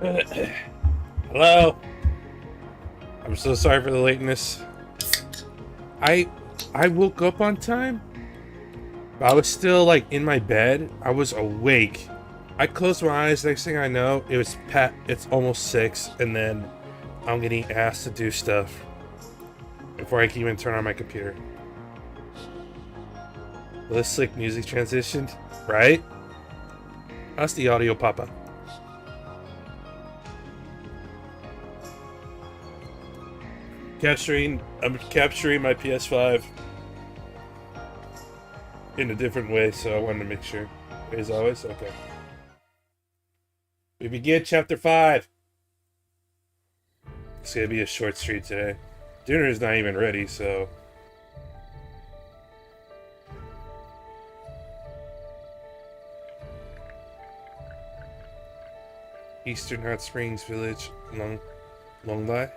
Hello. I'm so sorry for the lateness. I woke up on time. But I was still like in my bed. I was awake. I closed my eyes. Next thing I know, it's almost 6, and then I'm getting asked to do stuff before I can even turn on my computer. Well, this slick music transitioned, right? How's the audio, Papa? I'm capturing my PS5 in a different way, so I wanted to make sure. As always, okay. We begin chapter 5. It's gonna be a short street today. Dinner is not even ready, so. Eastern Hot Springs Village, Longlai.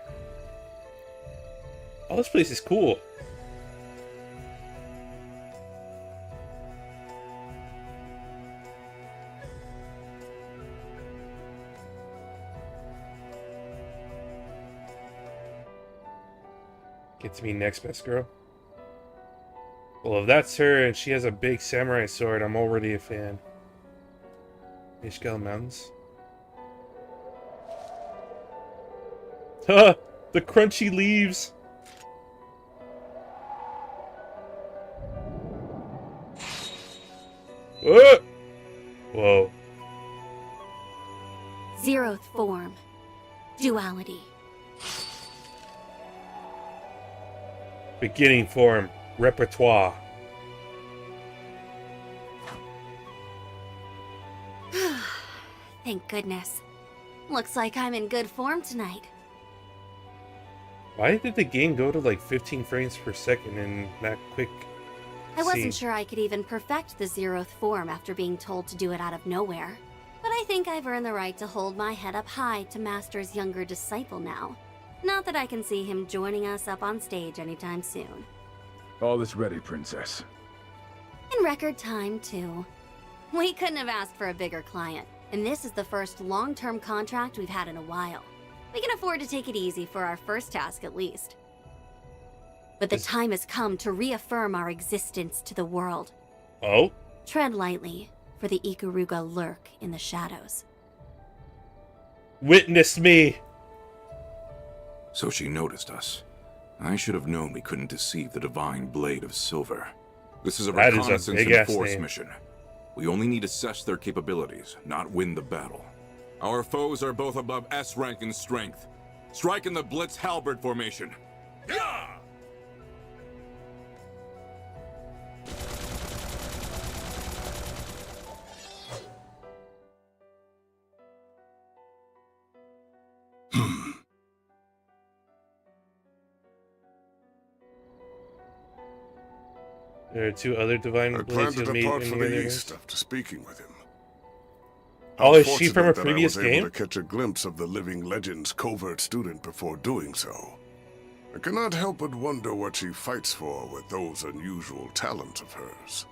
Oh, this place is cool. Get to me next, best girl. Well, if that's her and she has a big samurai sword, I'm already a fan. Ishgal Mountains. Huh! The crunchy leaves! Whoa. Zeroth form. Duality. Beginning form. Repertoire. Thank goodness. Looks like I'm in good form tonight. Why did the game go to like 15 frames per second in that quick I wasn't scene? sure I could even perfect the Zeroth form after being told to do it out of nowhere. But I think I've earned the right to hold my head up high to Master's younger disciple now. Not that I can see him joining us up on stage anytime soon. All is ready, Princess. In record time, too. We couldn't have asked for a bigger client, and this is the first long-term contract we've had in a while. We can afford to take it easy for our first task, at least. But the time has come to reaffirm our existence to the world. Oh? Tread lightly, for the Ikaruga lurk in the shadows. Witness me! So she noticed us. I should have known we couldn't deceive the Divine Blade of Silver. This is a That is a reconnaissance big-ass and force name. mission. We only need to assess their capabilities, not win the battle. Our foes are both above S rank in strength. Strike in the Blitz Halberd formation. Yeah! There are 2 other divine I plan blades to you'll meet depart in for the the other east after speaking with him. Oh, How is she from a fortunate that previous I was game? able to catch a glimpse of the Living Legend's covert student before doing so. I cannot help but wonder what she fights for with those unusual talents of hers.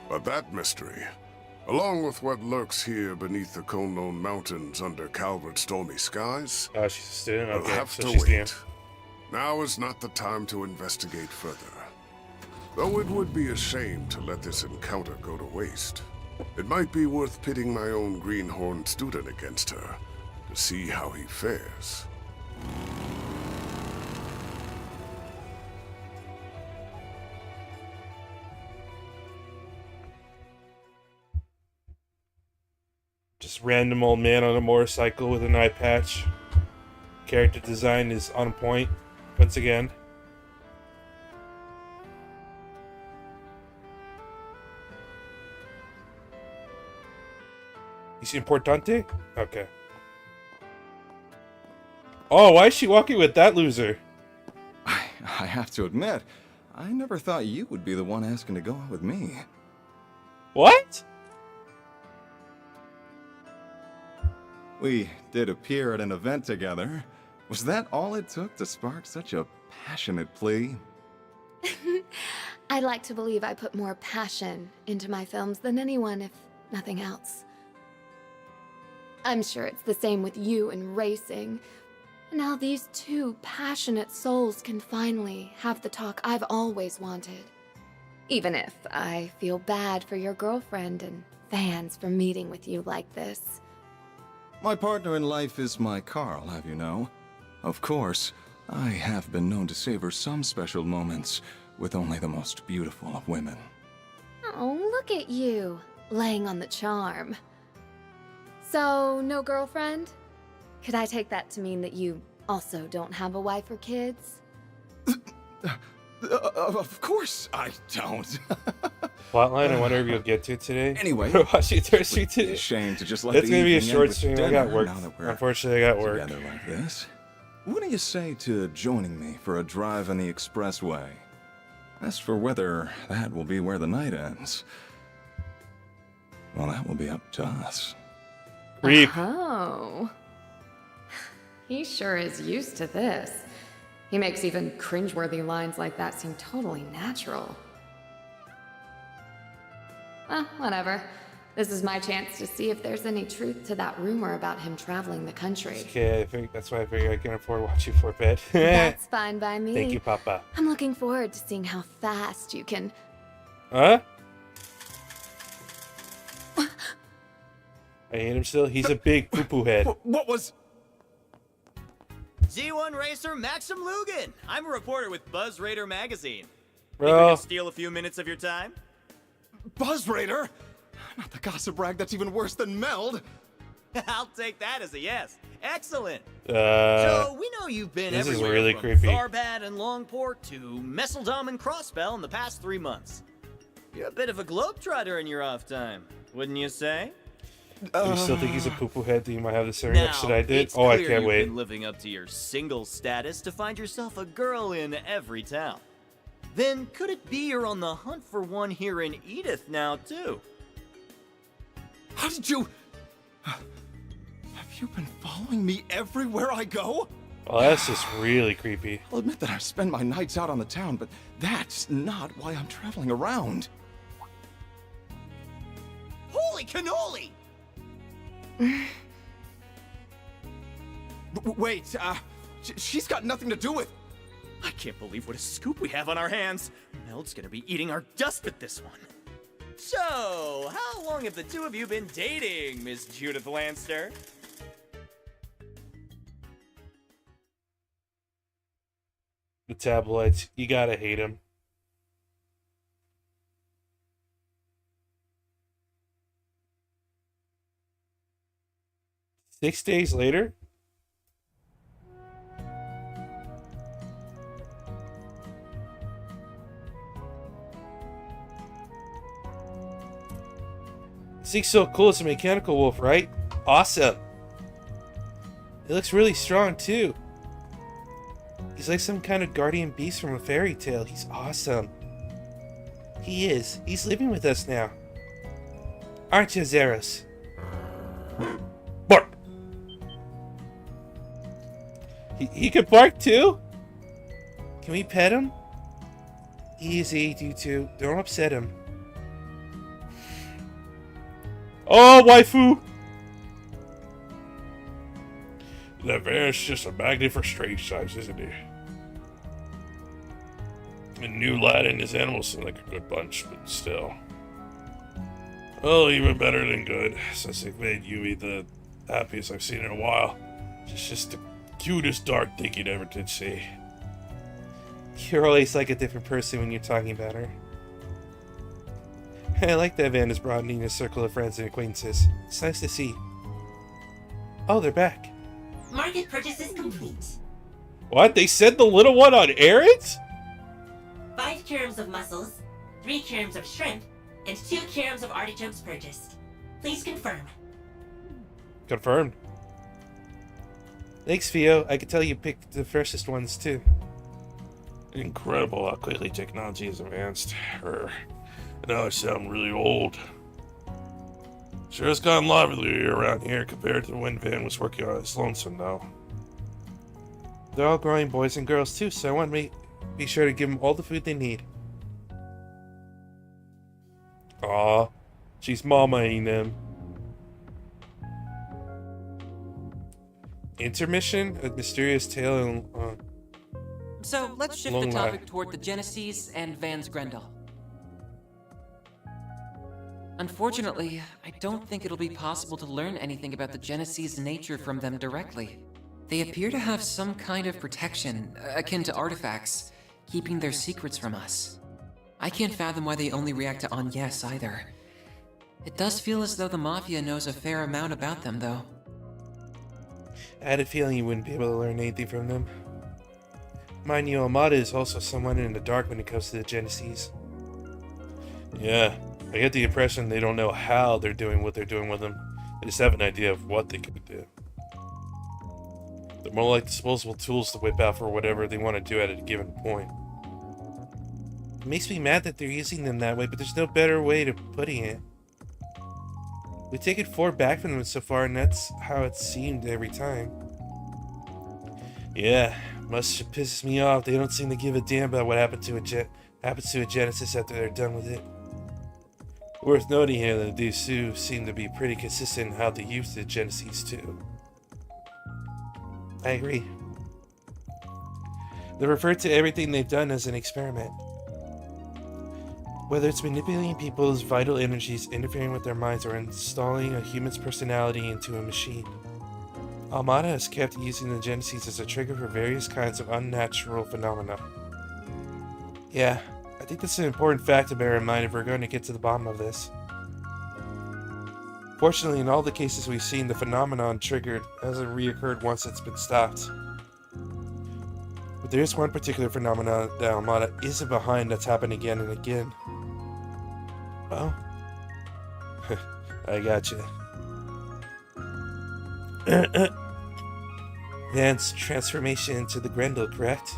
But that mystery, along with what lurks here beneath the Kunlun Mountains under Calvert's stormy skies, Oh, she's a student? will Okay, have so to she's wait. Now is not the time to investigate further. Though it would be a shame to let this encounter go to waste. It might be worth pitting my own greenhorn student against her to see how he fares. Just random old man on a motorcycle with an eye patch. Character design is on point, once again. Is importante? Okay. Oh, why is she walking with that loser? I have to admit, I never thought you would be the one asking to go out with me. What? We did appear at an event together. Was that all it took to spark such a passionate plea? I'd like to believe I put more passion into my films than anyone, if nothing else. I'm sure it's the same with you and racing. And now these two passionate souls can finally have the talk I've always wanted. Even if I feel bad for your girlfriend and fans for meeting with you like this. My partner in life is my Carl, have you know? Of course, I have been known to savor some special moments with only the most beautiful of women. Oh, look at you, laying on the charm. So, no girlfriend? Could I take that to mean that you also don't have a wife or kids? Of course I don't. Plotline, I wonder if you'll get to it today. Anyway, We're watching Thirsty It'd be a today. shame to just let That's the gonna be a evening short end with stream. I dinner got work. now that we're Unfortunately, I got work. together like this. What do you say to joining me for a drive on the expressway? As for whether that will be where the night ends, well, that will be up to us. Creep. Oh. He sure is used to this. He makes even cringeworthy lines like that seem totally natural. Whatever. This is my chance to see if there's any truth to that rumor about him traveling the country. Okay, I think that's why I figured I can afford to watch you for bed. That's fine by me. Thank you, Papa. I'm looking forward to seeing how fast you can... Huh? I hate him still. He's a big poo-poo head. What was... Z1 racer Maxim Lugan. I'm a reporter with Buzz Raider magazine. Think we Bro, can steal a few minutes of your time? Buzz Raider? Not the gossip rag that's even worse than Meld. I'll take that as a yes. Excellent. uh, So we know you've been this is everywhere really from creepy. Tharbad and Longport to Messeldom and Crossbell in the past 3 months. You're a bit of a globetrotter in your off time, wouldn't you say? do you still think he's a poo-poo head? Do you might have the same Now, reaction I did? it's Oh, I clear can't you've wait. been living up to your single status to find yourself a girl in every town. Then could it be you're on the hunt for one here in Edith now too? How did you... Have you been following me everywhere I go? Oh, that's just really creepy. I'll admit that I spend my nights out on the town, but that's not why I'm traveling around. Holy cannoli! Wait, she's got nothing to do with... I can't believe what a scoop we have on our hands. Meld's gonna be eating our dust with this one. So, how long have the two of you been dating, Miss Judith Lanster? The tabloids. You gotta hate him. Six days later? Zeke's so cool as a mechanical wolf, right? Awesome. He looks really strong, too. He's like some kind of guardian beast from a fairy tale. He's awesome. He is. He's living with us now. Aren't you, Zeros? Bark! He could bark, too? Can we pet him? Easy, you two. Don't upset him. Oh, waifu! That van's just a magnet for straight size, isn't he? And New Lad and his animals seem like a good bunch, but still. Well, even better than good, since they've made Yui the happiest I've seen in a while. She's just the cutest dark thing you ever did see. You're always like a different person when you're talking about her. I like that Van is broadening his circle of friends and acquaintances. It's nice to see. Oh, they're back. Market purchases complete. What? They sent the little one on errands? 5 kilograms of mussels, 3 kilograms of shrimp, and 2 kilograms of artichokes purchased. Please confirm. Confirmed. Thanks, Theo. I can tell you picked the freshest ones, too. Incredible how quickly technology has advanced. Now I sound really old. Sure has gotten lively around here compared to when Van was working on his lonesome, though. They're all growing boys and girls, too, so I want to be sure to give them all the food they need. Aw, she's mama-ing them. Intermission? A mysterious tale and So let's shift long the topic life. toward the Genesis and Van's Grendel. Unfortunately, I don't think it'll be possible to learn anything about the Genesis' nature from them directly. They appear to have some kind of protection, akin to artifacts, keeping their secrets from us. I can't fathom why they only react to on yes either. It does feel as though the Mafia knows a fair amount about them, though. I had a feeling you wouldn't be able to learn anything from them. Mind you, Armada is also somewhat in the dark when it comes to the Genesis. Yeah, I get the impression they don't know how they're doing what they're doing with them. They just have an idea of what they could do. They're more like disposable tools to whip out for whatever they want to do at a given point. It makes me mad that they're using them that way, but there's no better way to putting it. We've taken 4 back from them so far, and that's how it seemed every time. Yeah, must pisses me off. They don't seem to give a damn about what happened to happens to a Genesis after they're done with it. Worth noting here that these two seem to be pretty consistent in how they use the Genesis too. I agree. They refer to everything they've done as an experiment. Whether it's manipulating people's vital energies, interfering with their minds, or installing a human's personality into a machine. Armada has kept using the Genesis as a trigger for various kinds of unnatural phenomena. Yeah, I think that's an important fact to bear in mind if we're going to get to the bottom of this. Fortunately, in all the cases we've seen, the phenomenon triggered hasn't reoccurred once it's been stopped. But there is one particular phenomenon that Armada isn't behind that's happened again and again. Oh? I gotcha. Van's transformation into the Grendel, correct?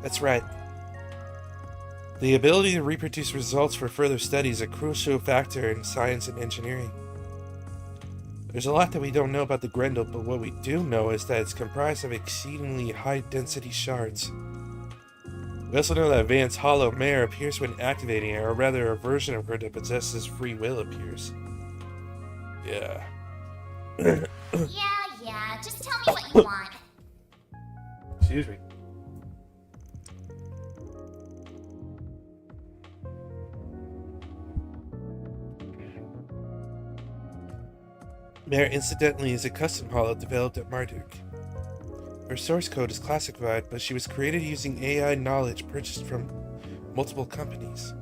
That's right. The ability to reproduce results for further study is a crucial factor in science and engineering. There's a lot that we don't know about the Grendel, but what we do know is that it's comprised of exceedingly high-density shards. We also know that Van's hollow mare appears when activating it, or rather a version of her that possesses free will appears. Yeah. Yeah, just tell me what you want. Excuse me. Mare, incidentally, is a custom hollow developed at Marduk. Her source code is classified, but she was created using AI knowledge purchased from multiple companies.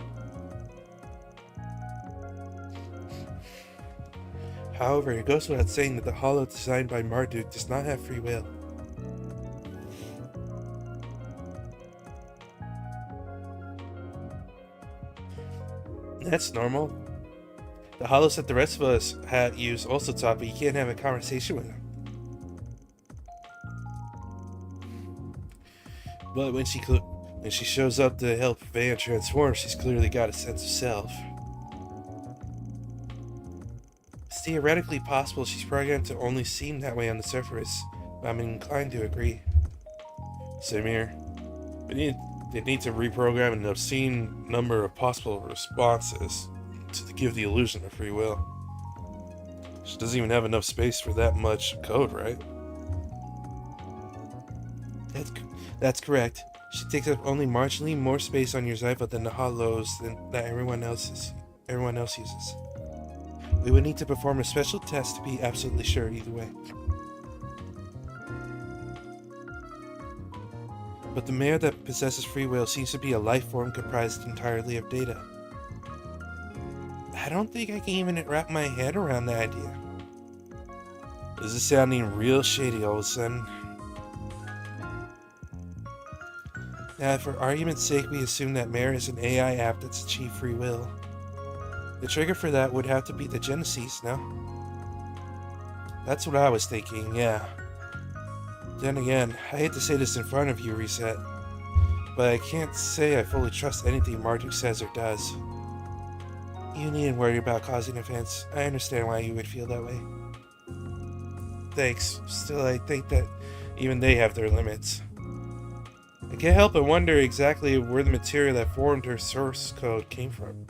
However, it goes without saying that the hollow designed by Marduk does not have free will. That's normal. The hollows that the rest of us use also talk, but you can't have a conversation with them. But when she shows up to help Van transform, she's clearly got a sense of self. It's theoretically possible she's programmed to only seem that way on the surface, but I'm inclined to agree. Same here. They need to reprogram an obscene number of possible responses to give the illusion of free will. She doesn't even have enough space for that much code, right? That's correct. She takes up only marginally more space on your Zypha than the hollows that everyone else uses. We would need to perform a special test to be absolutely sure either way. But the mare that possesses free will seems to be a life form comprised entirely of data. I don't think I can even wrap my head around the idea. This is sounding real shady all of a sudden. Now, for argument's sake, we assume that Mare is an AI app that's achieved free will. The trigger for that would have to be the Genesis, no? That's what I was thinking, yeah. Then again, I hate to say this in front of you, Reset, but I can't say I fully trust anything Marduk says or does. You needn't worry about causing offense. I understand why you would feel that way. Thanks. Still, I think that even they have their limits. I can't help but wonder exactly where the material that formed her source code came from.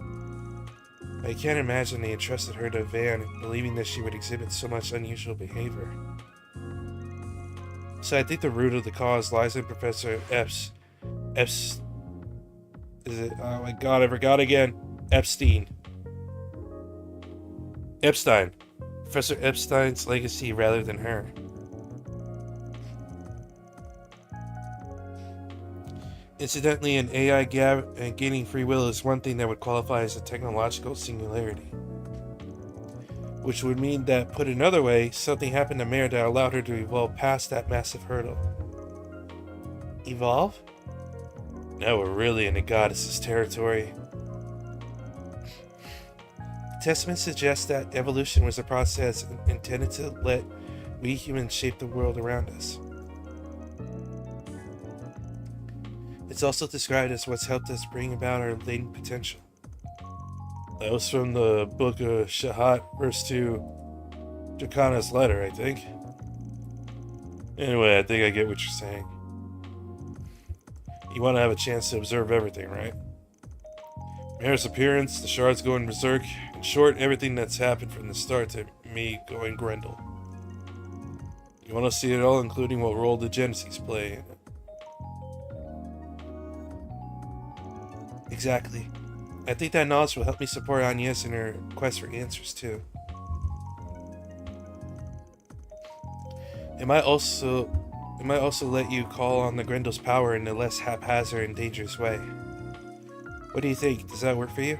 I can't imagine they entrusted her to Van, believing that she would exhibit so much unusual behavior. So I think the root of the cause lies in Professor Epps. Is it? Oh my god, I forgot again. Epstein. Epstein. Professor Epstein's legacy rather than her. Incidentally, an AI gaining free will is one thing that would qualify as a technological singularity. Which would mean that, put another way, something happened to Mare that allowed her to evolve past that massive hurdle. Evolve? Now we're really in the goddess's territory. Testament suggests that evolution was a process intended to let we humans shape the world around us. It's also described as what's helped us bring about our latent potential. That was from the book of Shahat, verse 2, Jacana's letter, I think. Anyway, I think I get what you're saying. You want to have a chance to observe everything, right? Mare's appearance, the shards going berserk, in short, everything that's happened from the start to me going Grendel. You want to see it all, including what role the Genesis play in it. Exactly. I think that knowledge will help me support Agnes in her quest for answers, too. It might also let you call on the Grendel's power in a less haphazard and dangerous way. What do you think? Does that work for you?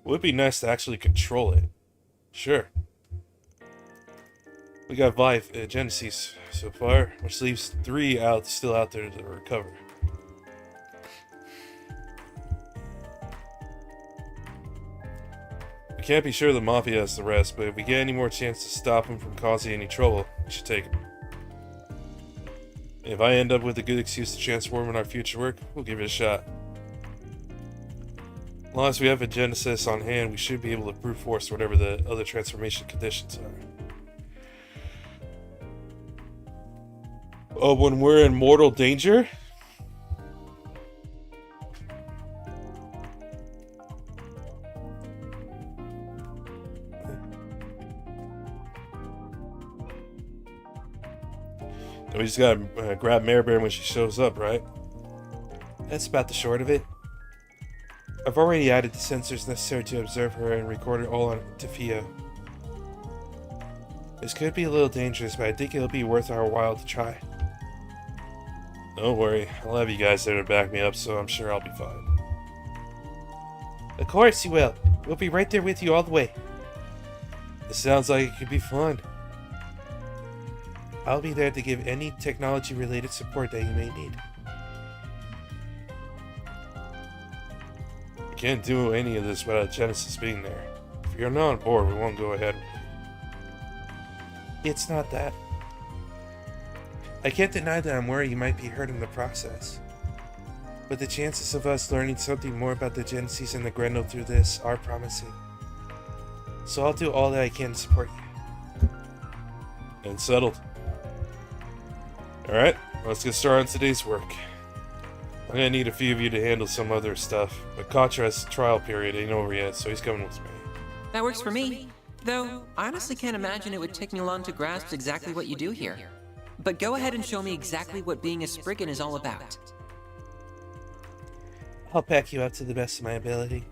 It would be nice to actually control it. Sure. We got Genesis so far, which leaves 3 still out there to recover. We can't be sure the Mafia has the rest, but if we get any more chance to stop him from causing any trouble, we should take him. If I end up with a good excuse to transform in our future work, we'll give it a shot. As long as we have a Genesis on hand, we should be able to brute force whatever the other transformation conditions are. Oh, when we're in mortal danger? We just gotta grab Mare Bear when she shows up, right? That's about the short of it. I've already added the sensors necessary to observe her and record it all on Tefio. This could be a little dangerous, but I think it'll be worth our while to try. Don't worry, I'll have you guys there to back me up, so I'm sure I'll be fine. Of course you will. We'll be right there with you all the way. It sounds like it could be fun. I'll be there to give any technology-related support that you may need. I can't do any of this without Genesis being there. If you're not on board, we won't go ahead with it. It's not that. I can't deny that I'm worried you might be hurt in the process. But the chances of us learning something more about the Genesis and the Grendel through this are promising. So I'll do all that I can to support you. And settled. Alright, let's get started on today's work. I'm gonna need a few of you to handle some other stuff, but Contra's trial period ain't over yet, so he's coming with me. That works for me. Though, I honestly can't imagine it would take me long to grasp exactly what you do here. But go ahead and show me exactly what being a Spriggan is all about. I'll pack you up to the best of my ability.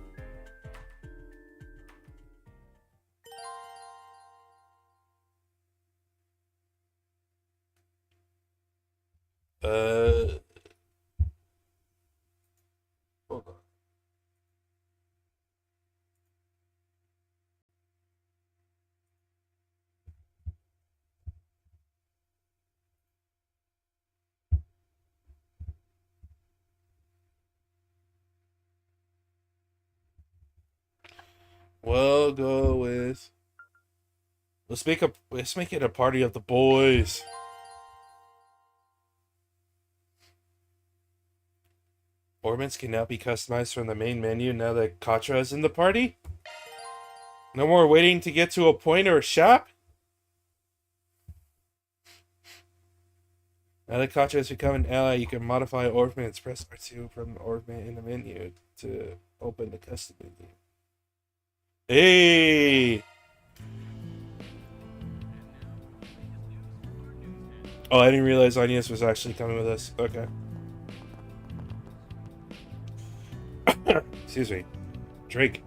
Hold on. We'll go with. Let's make it a party of the boys. Ornaments can now be customized from the main menu now that Katra is in the party? No more waiting to get to a point or a shop? Now that Katra has become an ally, you can modify ornaments. Press R2 from ornament in the menu to open the custom menu. Hey! Oh, I didn't realize Agnes was actually coming with us. Okay. Excuse me. Drake.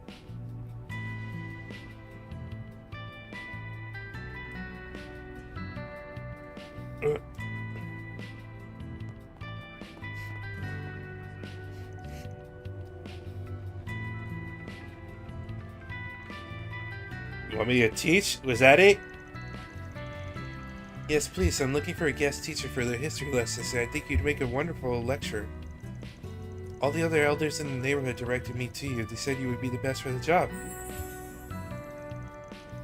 You want me to teach? Was that it? Yes, please. I'm looking for a guest teacher for their history lessons, and I think you'd make a wonderful lecturer. All the other elders in the neighborhood directed me to you. They said you would be the best for the job.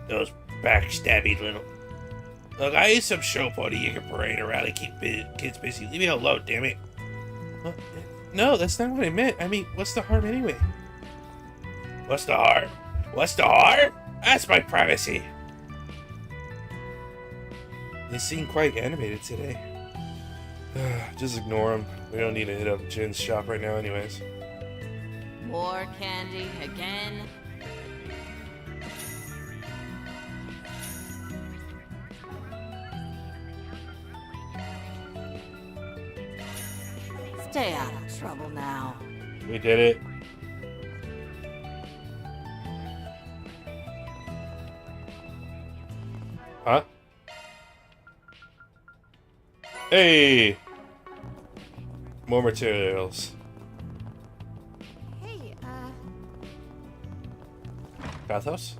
Those backstabby little... Look, I ate some show pony you can parade around and keep kids busy. Leave me alone, damn it. Well, no, that's not what I meant. I mean, what's the harm anyway? What's the harm? What's the harm? That's my privacy. They seem quite animated today. Just ignore them. We don't need to hit up Jin's shop right now anyways. More candy again? Stay out of trouble now. We did it. Huh? Hey! More materials. Hey, Bathhouse?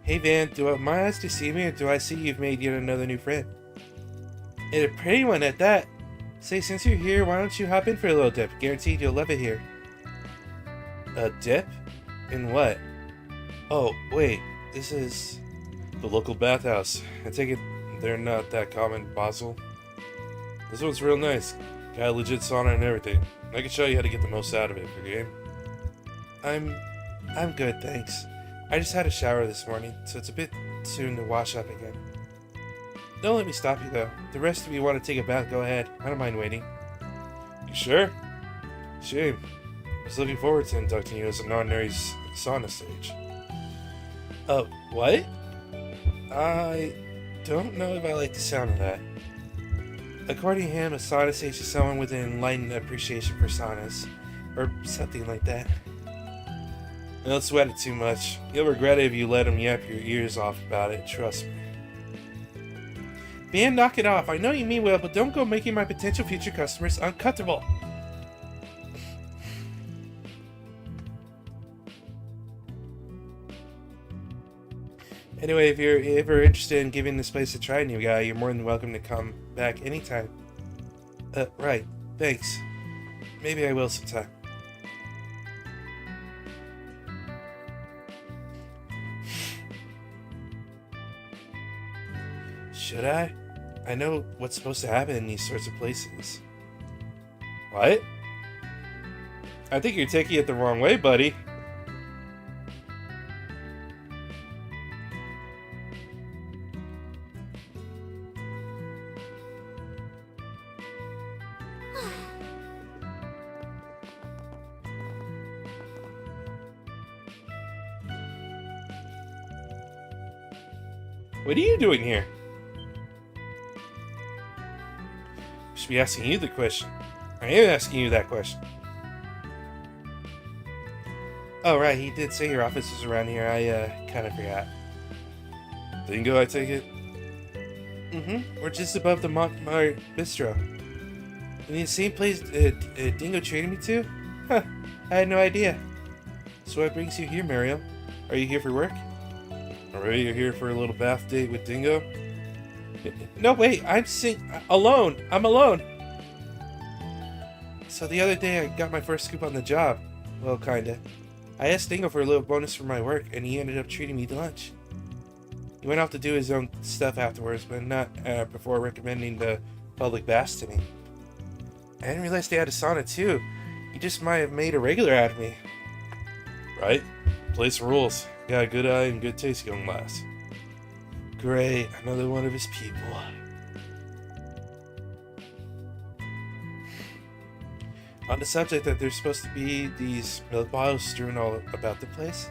Hey Van, do my eyes deceive me, or do I see you've made yet another new friend? And a pretty one at that. Say, since you're here, why don't you hop in for a little dip? Guaranteed you'll love it here. A dip? In what? Oh, wait. This is the local bathhouse. I take it they're not that common in Basel. This one's real nice. Got a legit sauna and everything. I can show you how to get the most out of it for game. I'm good, thanks. I just had a shower this morning, so it's a bit soon to wash up again. Don't let me stop you, though. The rest of you want to take a bath, go ahead. I don't mind waiting. You sure? Shame. I was looking forward to inducting you as a non-ordinary sauna sage. What? I don't know if I like the sound of that. According to him, a sauna sage is someone with an enlightened appreciation for saunas. Or something like that. Don't sweat it too much. You'll regret it if you let him yap your ears off about it, trust me. Man, knock it off. I know you mean well, but don't go making my potential future customers uncomfortable. Anyway, if you're ever interested in giving this place a try, new guy, you're more than welcome to come back anytime. Right. Thanks. Maybe I will sometime. Should I? I know what's supposed to happen in these sorts of places. What? I think you're taking it the wrong way, buddy. What are you doing here? I should be asking you the question. I am asking you that question. Oh, right, he did say your office was around here. I kind of forgot. Dingo, I take it? Mm-hmm. We're just above the Montmartre Bistro. In the same place Dingo traded me to? Huh, I had no idea. So what brings you here, Miriam? Are you here for work? Alright, you're here for a little bath date with Dingo? No, wait, I'm alone. I'm alone. So the other day I got my first scoop on the job. Well, kinda. I asked Dingo for a little bonus for my work, and he ended up treating me to lunch. He went off to do his own stuff afterwards, but not before recommending the public baths to me. I didn't realize they had a sauna too. He just might have made a regular out of me. Right? Place rules. Got a good eye and good taste, young lass. Great, another one of his people. On the subject that there's supposed to be these milk bottles strewn all about the place.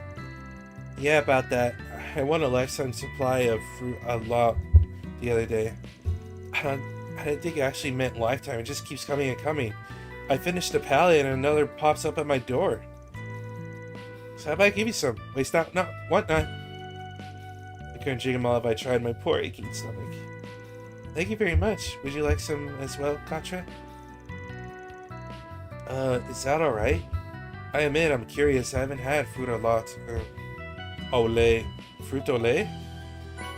Yeah, about that. I won a lifetime supply of fruit a lot the other day. I didn't think it actually meant lifetime. It just keeps coming and coming. I finished a pallet and another pops up at my door. So how about I give you some? Waste out? No, want not. I couldn't drink them all if I tried my poor aching stomach. Thank you very much. Would you like some as well, Katra? Is that alright? I admit I'm curious. I haven't had fruit a lot. Fruit ole?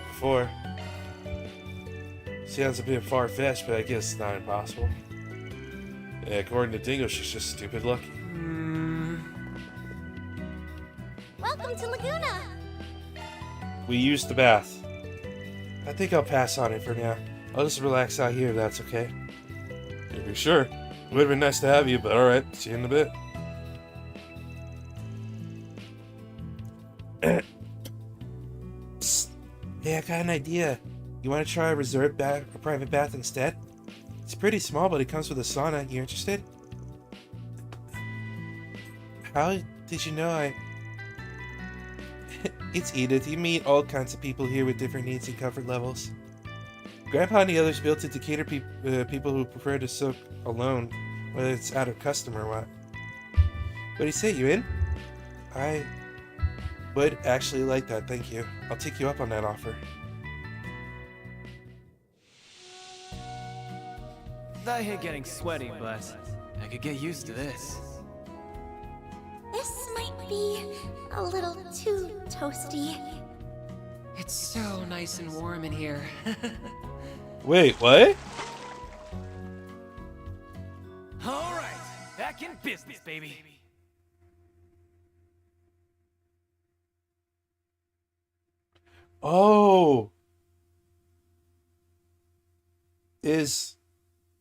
Before. Sounds a bit far-fetched, but I guess it's not impossible. Yeah, according to Dingo, she's just stupid lucky. Welcome to Laguna. We used the bath. I think I'll pass on it for now. I'll just relax out here if that's okay. If you're sure. It would have been nice to have you, but alright. See you in a bit. Psst. Hey, I got an idea. You want to try a reserved bath, a private bath instead? It's pretty small, but it comes with a sauna. You interested? How did you know I... It's Edith. You meet all kinds of people here with different needs and comfort levels. Grandpa and the others built it to cater people who prefer to soak alone, whether it's out of custom or what. What do you say, you in? I would actually like that, thank you. I'll take you up on that offer. I hate getting sweaty, but I could get used to this. This might be a little too toasty. It's so nice and warm in here. Wait, what? All right, back in business, baby. Oh. Is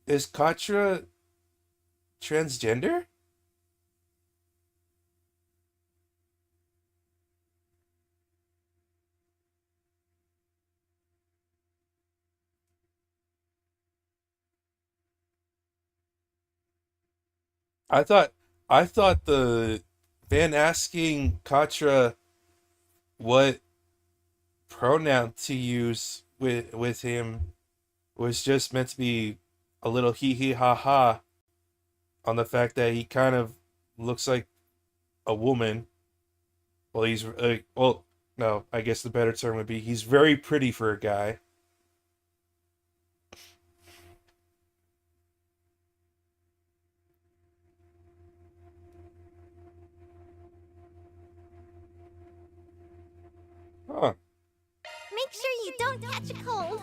Katra transgender? I thought the Van asking Katra what pronoun to use with him was just meant to be a little hee hee ha ha on the fact that he kind of looks like a woman. Well, he's well, no, I guess the better term would be he's very pretty for a guy. Huh. Make sure you don't catch a cold.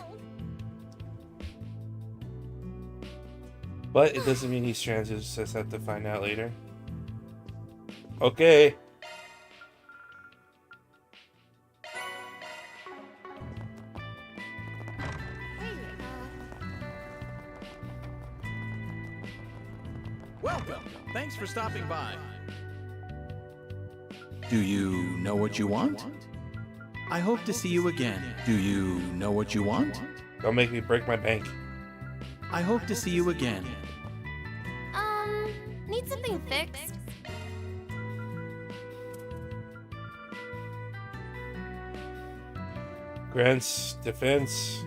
But it doesn't mean he's trans, you just have to find out later. Okay. Welcome. Thanks for stopping by. Do you know what you want? I hope to see you again. Do you know what you want? Don't make me break my bank. I hope to see you again. Need something fixed? Grant's defense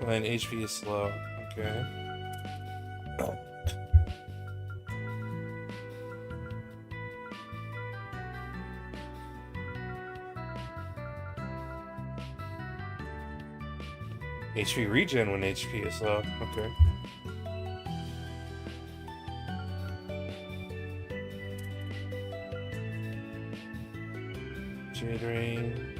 when HP is slow. Okay. HP regen when HP is low. Okay. Jade Rain.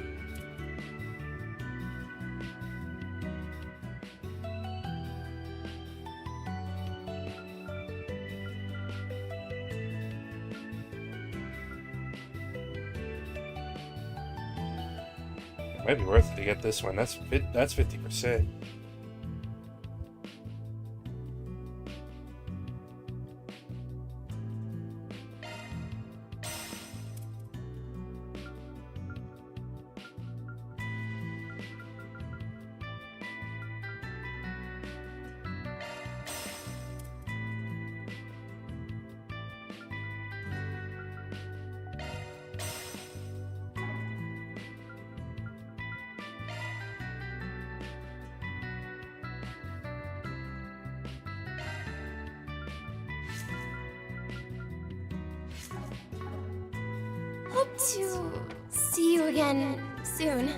Might be worth it to get this one. That's 50%. Hope to see you again soon.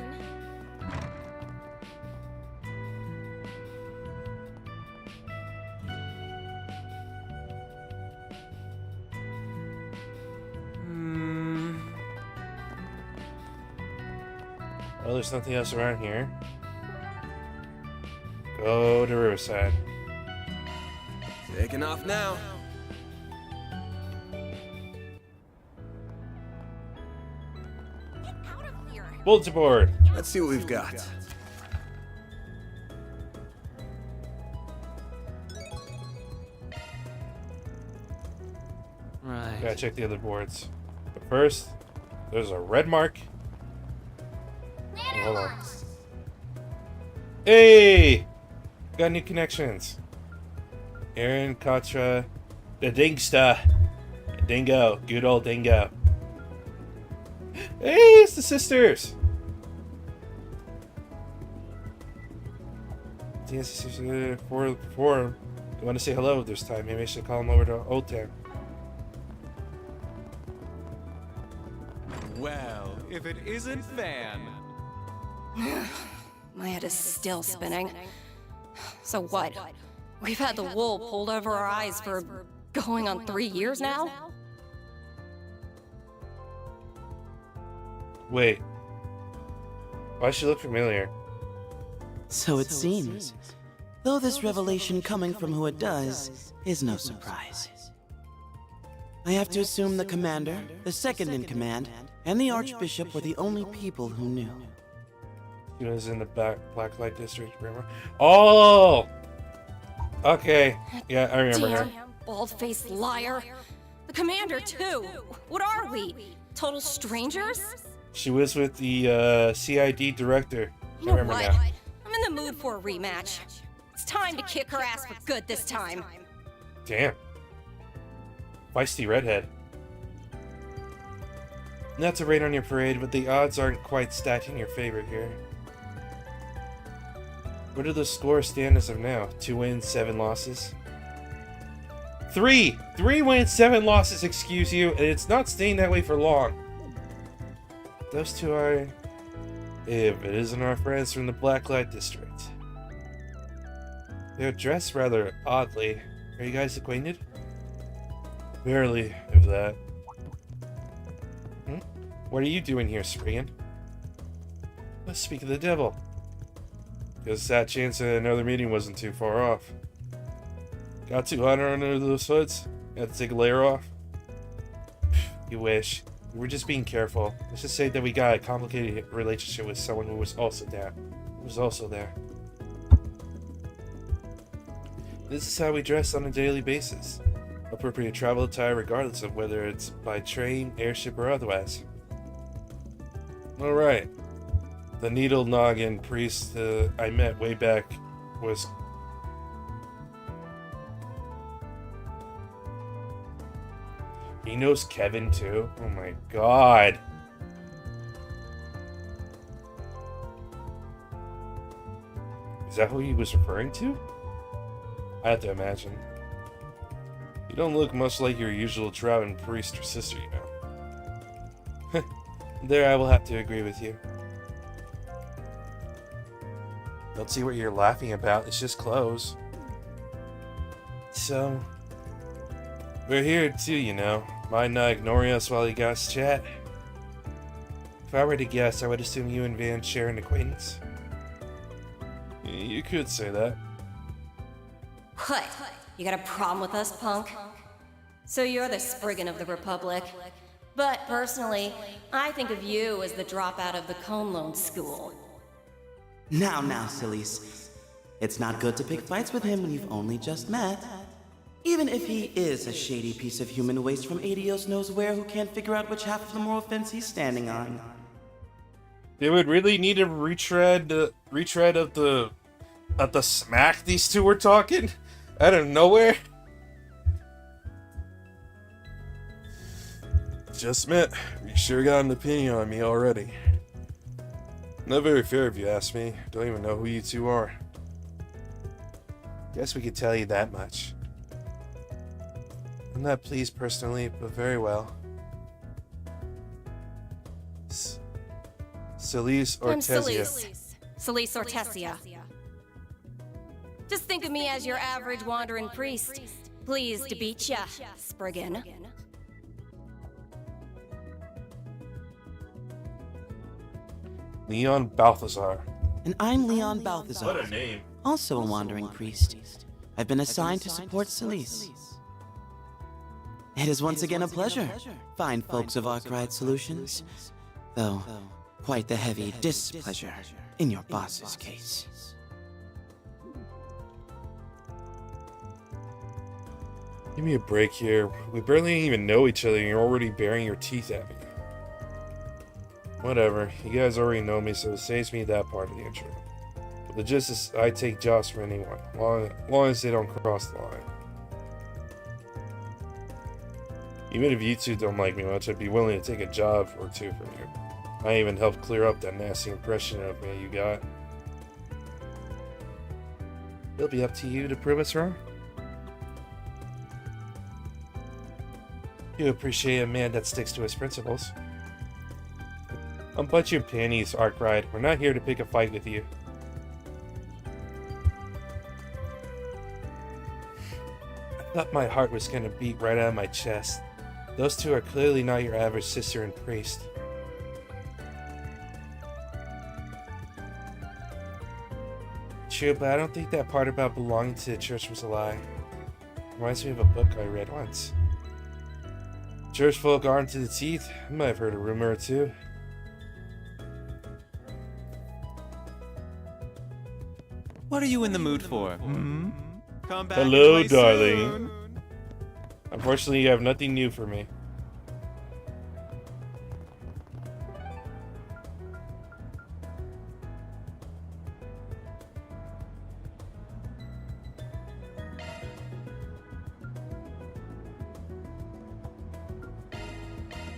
Well, there's nothing else around here. Go to Riverside. Taking off now. Bulletin board. Let's see what we've got. Right. Gotta check the other boards. But first, there's a red mark. Oh, hold on. Hey! Got new connections. Aaron, Katra, the Dingsta. Dingo. Good old Dingo. Hey, it's the sisters! For you want to say hello this time? Maybe I should call him over to Old Town. Well, if it isn't Van. My head is still spinning. So what? We've had the wool pulled over our eyes for going on 3 years now? Wait. Why does she look familiar? So it seems. Though this revelation coming from who it does is no surprise. I have to assume the commander, the second in command, and the archbishop were the only people who knew. He was in the Black Light District, remember? Oh! Okay. Yeah, I remember her. Damn, bald-faced liar. The commander, too. What are we? Total strangers? She was with the CID director. You know I remember what? now. I'm in the mood for a rematch. It's time to kick her ass for good this time. Damn. Feisty redhead. Not to rain on your parade, but the odds aren't quite stacked in your favor here. Where do the scores stand as of now? 2 wins, 7 losses? 3 wins, 7 losses, excuse you, and it's not staying that way for long. Those two are... if it isn't our friends from the Black Light District. They're dressed rather oddly. Are you guys acquainted? Barely, if that. What are you doing here, Spriggan? Let's speak of the devil. Guess that chance at another meeting wasn't too far off. Got too hot under those hoods? Had to take a layer off? You wish. We were just being careful. Let's just say that we got a complicated relationship with someone who was also there. This is how we dress on a daily basis. Appropriate travel attire regardless of whether it's by train, airship, or otherwise. Alright. The needle noggin priest I met way back was... He knows Kevin too? Oh my god. Is that who he was referring to? I have to imagine. You don't look much like your usual Drow priest or sister, you know. There I will have to agree with you. Don't see what you're laughing about, it's just clothes. So... we're here too, you know. Mind not ignoring us while you guys chat? If I were to guess, I would assume you and Van share an acquaintance. You could say that. What? You got a problem with us, punk? So you're the Spriggan of the Republic. But personally, I think of you as the dropout of the Conlone School. Now, sillies. It's not good to pick fights with him when you've only just met. Even if he is a shady piece of human waste from Adios knows where who can't figure out which half of the moral fence he's standing on. They would really need a retread of the smack these two were talking out of nowhere. Just met. You sure got an opinion on me already. Not very fair if you ask me. Don't even know who you two are. Guess we could tell you that much. I'm not pleased personally, but very well. Celise or I'm Tessia? Celise or Tessia. Just think of me as your average wandering priest. Pleased to beat ya, Spriggan. Leon Balthazar. And I'm Leon Balthazar. What a name. Also a wandering priest. I've been assigned to support Celise. It is once again a pleasure, fine folks of Arkwright Solutions. Though, quite the heavy displeasure in your boss's case. Give me a break here. We barely even know each other and you're already baring your teeth at me. Whatever, you guys already know me, so it saves me that part of the intro. But the gist is, I take jobs from anyone, long as they don't cross the line. Even if you two don't like me much, I'd be willing to take a job or two from you. I even helped clear up that nasty impression of me you got. It'll be up to you to prove us wrong. You appreciate a man that sticks to his principles. Unbutton your panties, Arkwright. We're not here to pick a fight with you. I thought my heart was gonna beat right out of my chest. Those two are clearly not your average sister and priest. True, but I don't think that part about belonging to the church was a lie. Reminds me of a book I read once. Church folk armed to the teeth? I might have heard a rumor or two. What are you in the mood for? Hmm? Come back. Hello, and play darling. soon. Unfortunately, you have nothing new for me.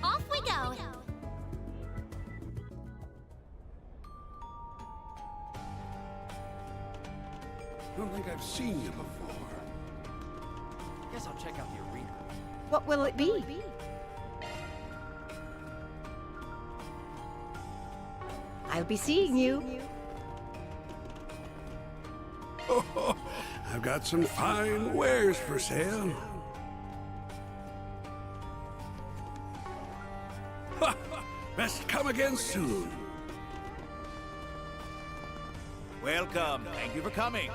Off we go. Don't think I've seen you before. Guess I'll check out the arena. What will it be? I'll be seeing you. Oh, I've got some fine wares for sale. Best come again soon. Welcome. Thank you for coming.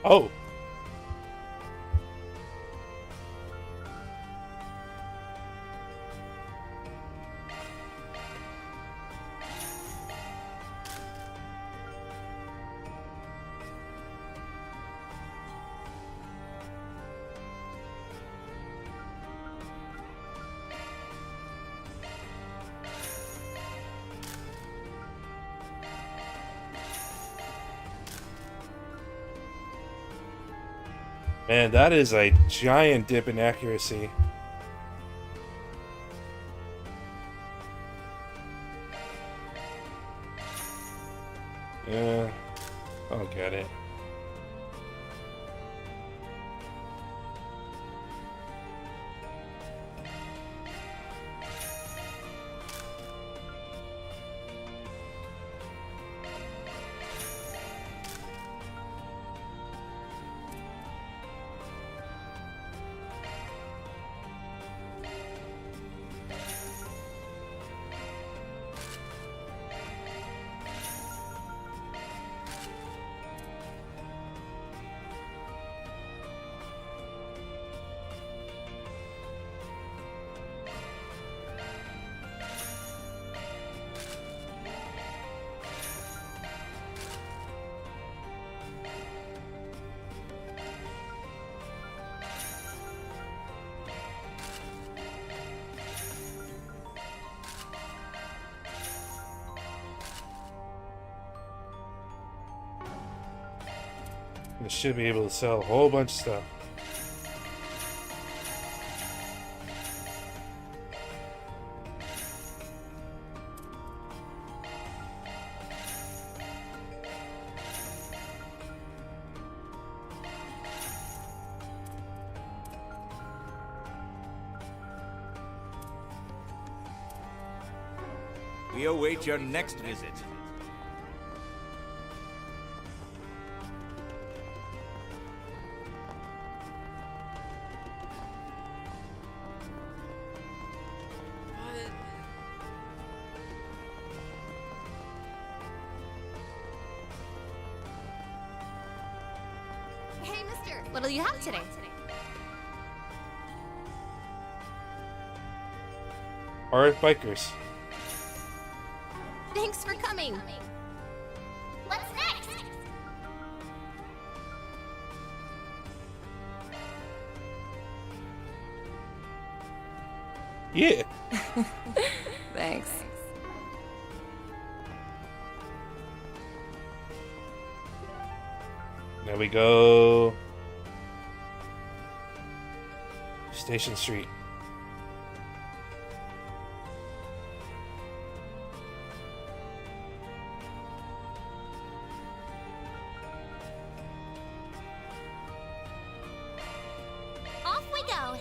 Oh. Man, that is a giant dip in accuracy. Yeah, I'll get it. I should be able to sell a whole bunch of stuff. We await your next visit. Hey, mister, what'll you have today? Alright, bikers. Thanks for coming. What's next? Yeah. Thanks. There we go. Station Street. Off we go.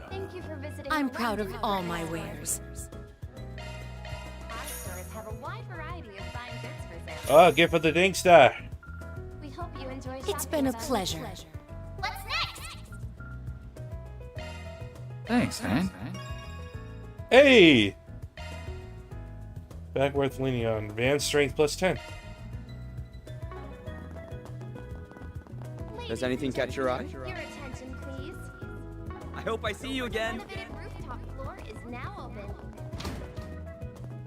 Thank you for visiting. I'm proud of all my wares. Our stores have a wide variety of fine goods for sale. Oh, gift of the Dink Star. We hope you enjoy. It's been a pleasure. What's next? Thanks, man. Hey! Back worth leaning on. Van strength plus 10. Does anything catch your eye? Your attention, please. I hope I see you again. The renovated rooftop floor is now open.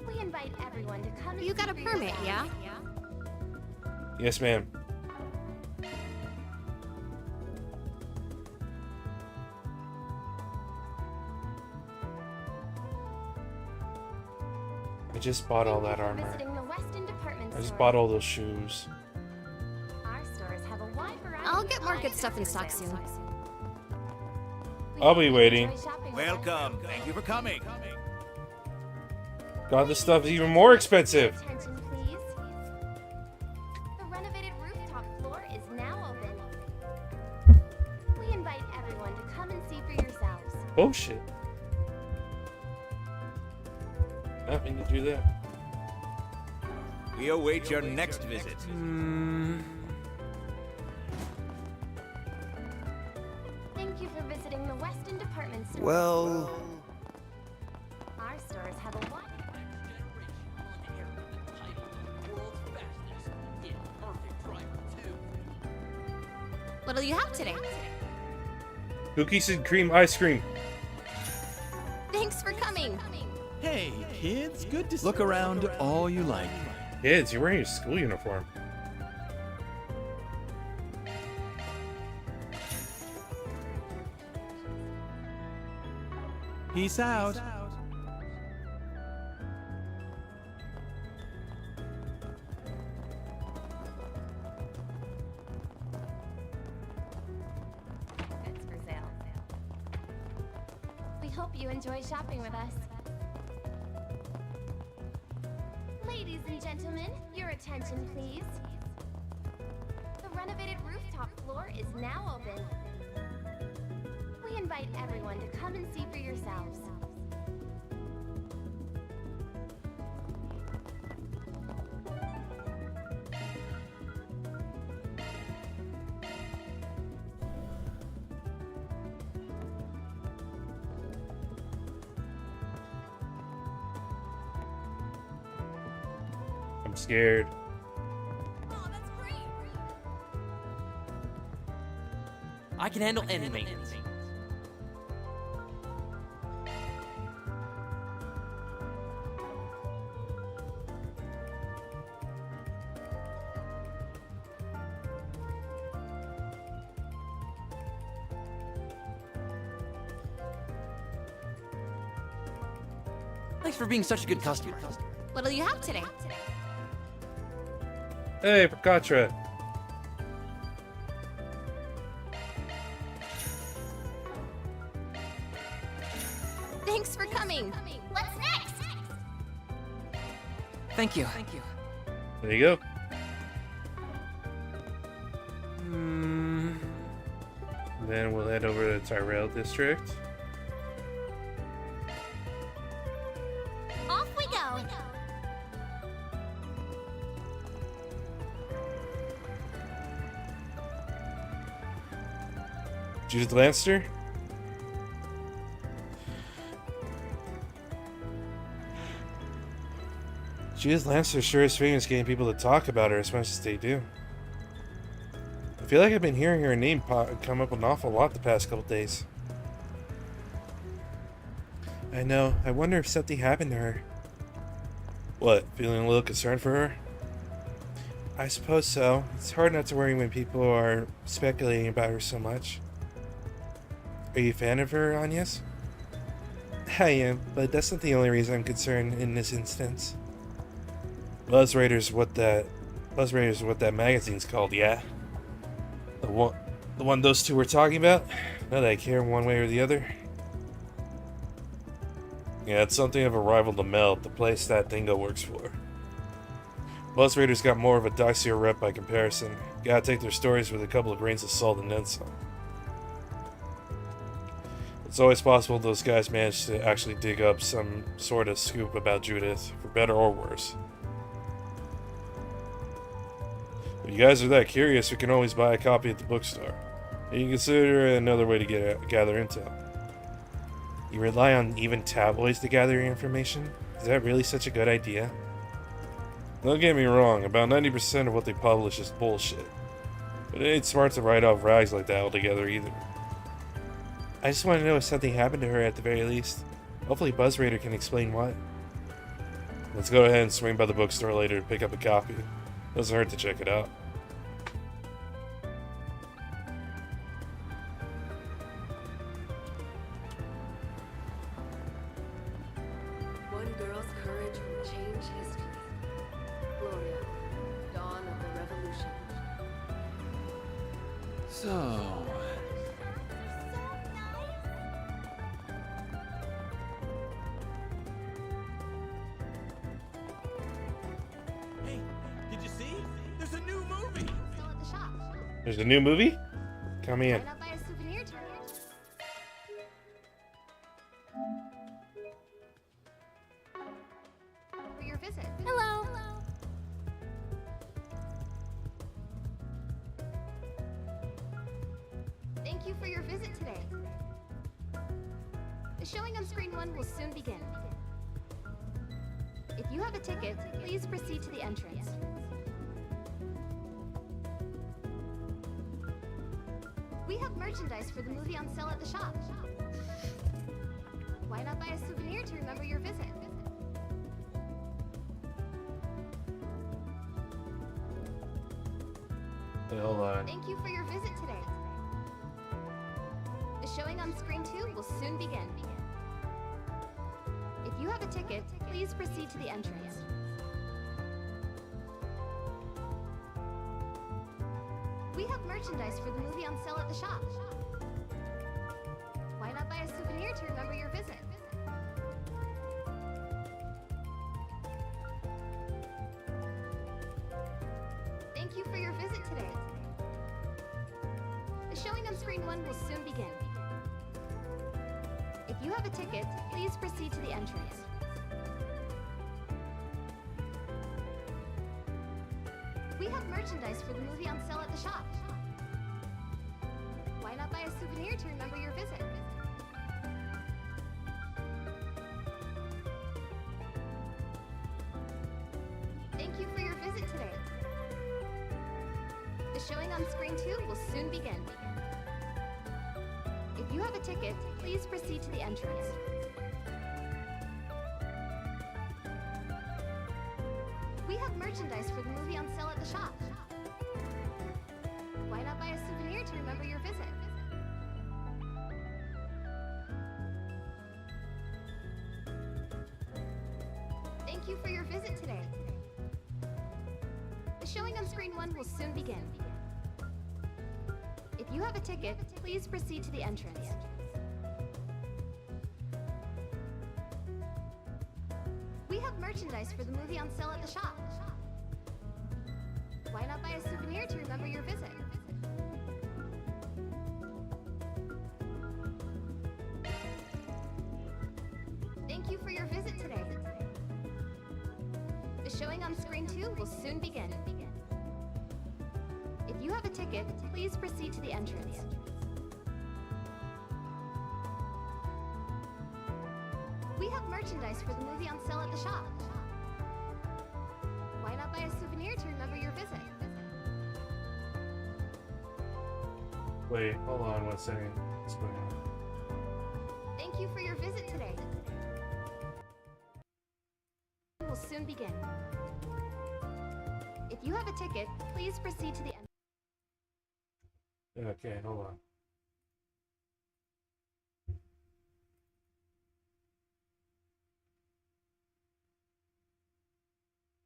We invite everyone to come. You got a permit, yeah? Yes, ma'am. I just bought all that armor. Visiting the Weston department I just store. bought all those shoes. Our stores have a wide variety. I'll get market stuff in stock soon. I'll be waiting. Welcome. Thank you for coming. God, this stuff is even more expensive. Attention, please. The renovated rooftop floor is now open. We invite everyone to come and see for yourselves. Oh shit. Nothing to do that. We await your next visit. Thank you for visiting the Weston department store. Well, Our stores have a wide. What'll you have today? Cookies and cream ice cream. Thanks for coming. Hey, kids, good to look around all you like. Kids, you're wearing your school uniform. Peace out. Goods for sale. We hope you enjoy shopping with us. Ladies and gentlemen, your attention, please. The renovated rooftop floor is now open. We invite everyone to come and see for yourselves. I'm scared. I can handle any maintenance. Thanks for being such a good customer. What'll you have today? Hey, Prakatra. Thanks for coming. What's next? Thank you. There you go. And then we'll head over to Tyrell District. Off we go. Judith Lancer? Judith Lancer sure is famous getting people to talk about her as much as they do. I feel like I've been hearing her name come up an awful lot the past couple days. I know. I wonder if something happened to her. What, feeling a little concerned for her? I suppose so. It's hard not to worry when people are speculating about her so much. Are you a fan of her, Agnes? I am, but that's not the only reason I'm concerned in this instance. Buzz Raiders, what that magazine's called, yeah? The one those two were talking about? Not that I care one way or the other. Yeah, it's something of a rival to Mel, the place that Dingo works for. Buzz Raiders got more of a dicier rep by comparison. Gotta take their stories with a couple of grains of salt and then some. It's always possible those guys managed to actually dig up some sort of scoop about Judith, for better or worse. If you guys are that curious, we can always buy a copy at the bookstore. You can consider it another way to gather intel. You rely on even tabloids to gather your information? Is that really such a good idea? Don't get me wrong, about 90% of what they publish is bullshit. But it ain't smart to write off rags like that altogether either. I just want to know if something happened to her at the very least. Hopefully Buzz Raider can explain what. Let's go ahead and swing by the bookstore later to pick up a copy. Doesn't hurt to check it out. One girl's courage will change history. Gloria, dawn of the revolution. So... Hey, did you see? There's a new movie. Still at the shop. There's a new movie? Come in. Why not buy a souvenir to for your visit? Hello. Thank you for your visit today. The showing on screen 1 will soon begin. If you have a ticket, please proceed to the entrance. We have merchandise for the movie on sale at the shop. Why not buy a souvenir to remember your visit? Hey, hold on. Thank you for your visit today. The showing on screen 2 will soon begin. If you have a ticket, please proceed to the entrance. We have merchandise for the movie on sale at the shop. Why not buy a souvenir to remember your visit? Thank you for your visit today. The showing on screen 1 will soon begin. If you have a ticket, please proceed to the entrance. We have merchandise for the movie on sale at the shop. Why not buy a souvenir to remember your visit? Thank you for your visit today. The showing on screen 2 will soon begin. If you have a ticket, please proceed to the entrance. We have merchandise for the movie on sale at the shop. Why not buy a souvenir to remember your visit? Thank you for your visit today. The showing on screen 1 will soon begin. If you have a ticket, please proceed to the entrance. We have merchandise for the movie on sale at the shop. Why not buy a souvenir to remember your visit? your visit today. The showing on screen 2 will soon begin. If you have a ticket, please proceed to the entrance. We have merchandise for the movie on sale at the shop. Why not buy a souvenir to remember your visit? Wait, hold on one second. What's going on? Thank you for your visit today. Will soon begin. If you have a ticket, please proceed to the end. Okay, hold on.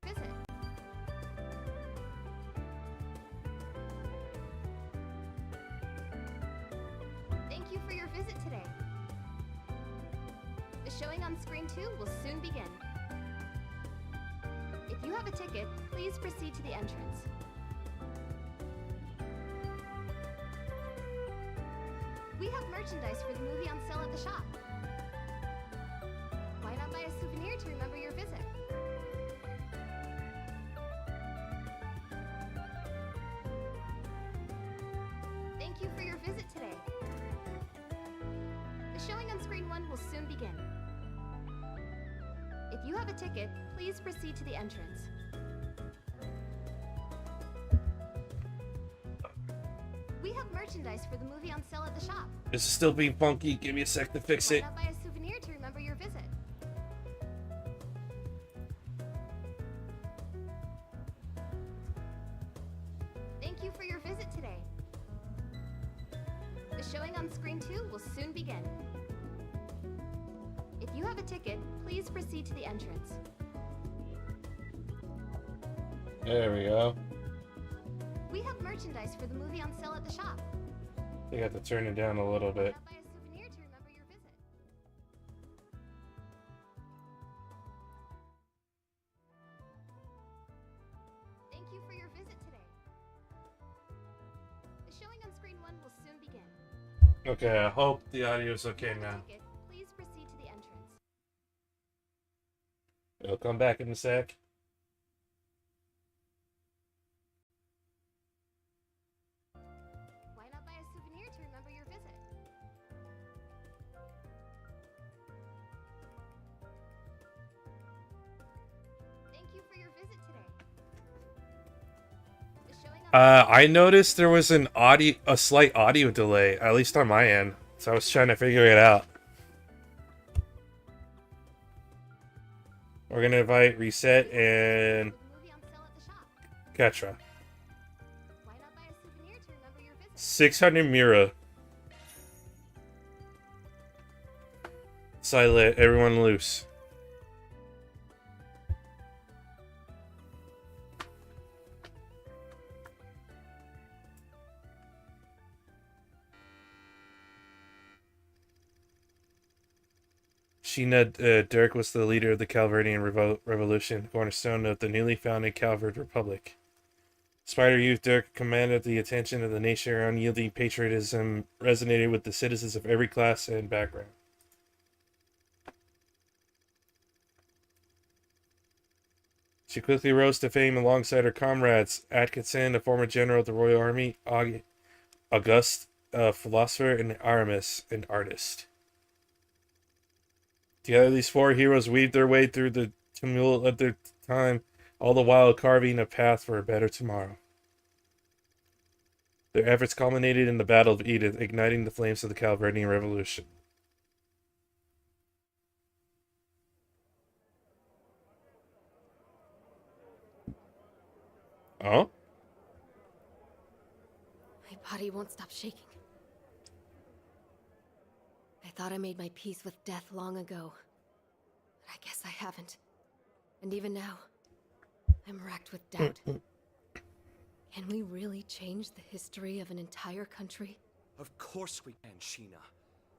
Visit. Thank you for your visit today. The showing on screen 2 will soon begin. If you have a ticket, please proceed to the entrance. We have merchandise for the movie on sale at the shop. Why not buy a souvenir to remember your visit? Thank you for your visit today. The showing on screen 1 will soon begin. If you have a ticket, please proceed to the entrance. We have merchandise for the movie on sale at the shop. This is still being funky. Give me a sec to fix Why it. not buy a souvenir to remember your visit? Thank you for your visit today. The showing on screen 2 will soon begin. If you have a ticket, please proceed to the entrance. There we go. We have merchandise for the movie on sale at the shop. I have to turn it down a little bit. Buy a souvenir to remember your visit. Thank you for your visit today. The showing on screen 1 will soon begin. Okay, I hope the audio is okay now. Ticket, please proceed to the entrance. It'll come back in a sec. Why not buy a souvenir to remember your visit? Thank you for your visit today. The showing on I noticed there was a slight audio delay, at least on my end. So I was trying to figure it out. We're gonna invite Reset and Ketra. 600 Mira. Silent, everyone loose. Sheena Dirk was the leader of the Calverdian Revolution, cornerstone of the newly founded Calvard Republic. Spider Youth Dirk commanded the attention of the nation. Her unyielding patriotism resonated with the citizens of every class and background. She quickly rose to fame alongside her comrades, Atkinson, a former general of the Royal Army, Auguste, a philosopher, and Aramis, an artist. Together, these four heroes weaved their way through the tumult of their time, all the while carving a path for a better tomorrow. Their efforts culminated in the Battle of Edith, igniting the flames of the Calverdian Revolution. Oh? My body won't stop shaking. I thought I made my peace with death long ago. But I guess I haven't. And even now, I'm racked with doubt. Can we really change the history of an entire country? Of course we can, Sheena.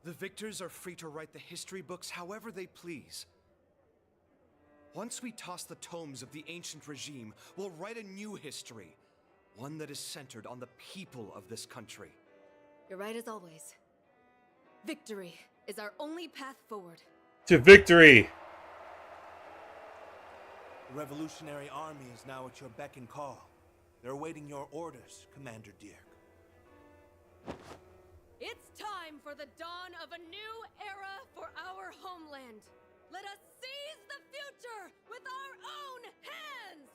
The victors are free to write the history books however they please. Once we toss the tomes of the ancient regime, we'll write a new history. One that is centered on the people of this country. You're right as always. Victory is our only path forward. To victory! The Revolutionary Army is now at your beck and call. They're awaiting your orders, Commander Dirk. It's time for the dawn of a new era for our homeland. Let us seize the future with our own hands!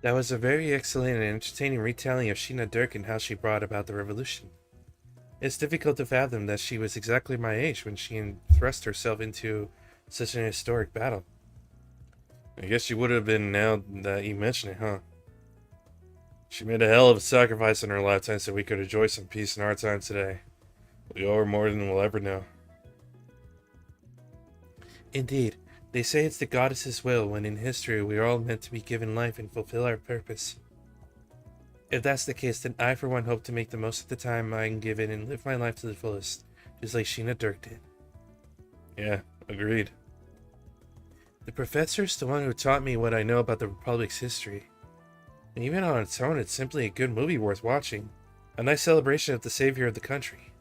That was a very excellent and entertaining retelling of Sheena Dirk and how she brought about the revolution. It's difficult to fathom that she was exactly my age when she thrust herself into such an historic battle. I guess she would have been now that you mention it, huh? She made a hell of a sacrifice in her lifetime so we could rejoice in peace in our time today. We owe her more than we'll ever know. Indeed. They say it's the goddess's will when in history we are all meant to be given life and fulfill our purpose. If that's the case, then I for one hope to make the most of the time I can give it and live my life to the fullest, just like Sheena Dirk did. Yeah, agreed. The professor's the one who taught me what I know about the Republic's history. And even on its own, it's simply a good movie worth watching. A nice celebration of the savior of the country.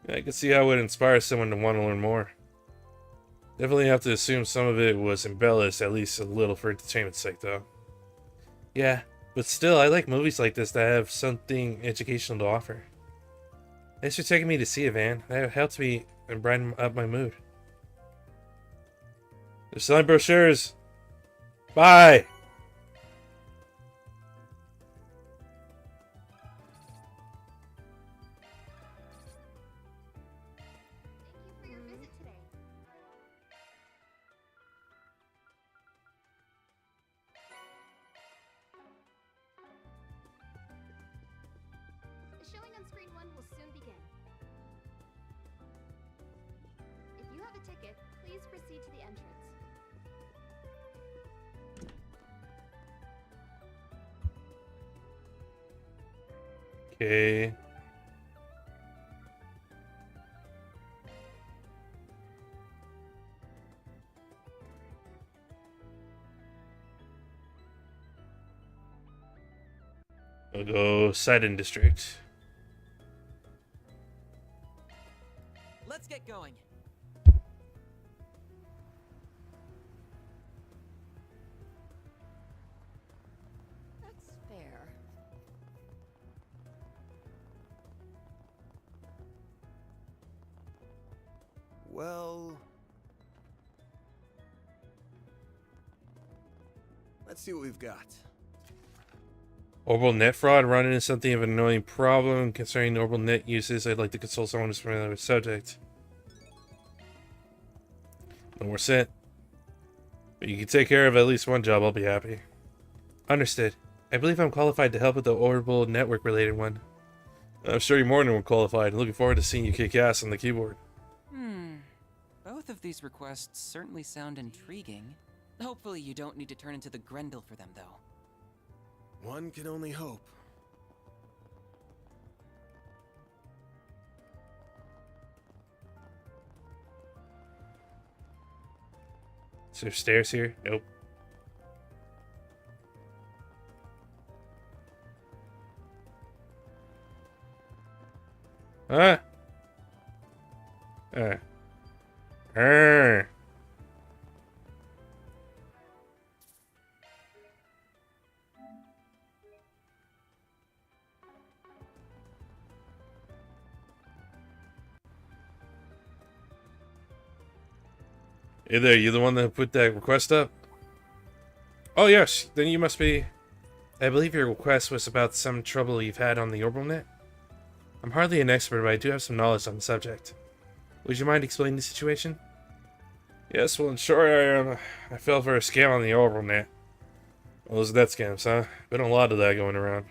I can see how it would inspire someone to want to learn more. Definitely have to assume some of it was embellished, at least a little for entertainment's sake, though. Yeah, but still, I like movies like this that have something educational to offer. Thanks for taking me to see it, Van. That helps me and brighten up my mood. They're selling brochures. Bye! The showing on screen 1 will soon begin. If you have a ticket, please proceed to the entrance. Okay. We'll go Sidon District. Let's get going. That's fair. Well... let's see what we've got. Orbital net fraud run into something of an annoying problem concerning orbital net uses. I'd like to consult someone who's familiar with the subject. No more sent. But you can take care of at least one job, I'll be happy. Understood. I believe I'm qualified to help with the orbital network related one. I'm sure you're more than qualified. Looking forward to seeing you kick ass on the keyboard. Both of these requests certainly sound intriguing. Hopefully you don't need to turn into the Grendel for them, though. One can only hope. Is there stairs here? Nope. Huh? Hey there, you the one that put that request up? Oh yes, then you must be... I believe your request was about some trouble you've had on the orbital net. I'm hardly an expert, but I do have some knowledge on the subject. Would you mind explaining the situation? Yes, well in short, I fell for a scam on the orbital net. Well, those net scams, huh? Been a lot of that going around.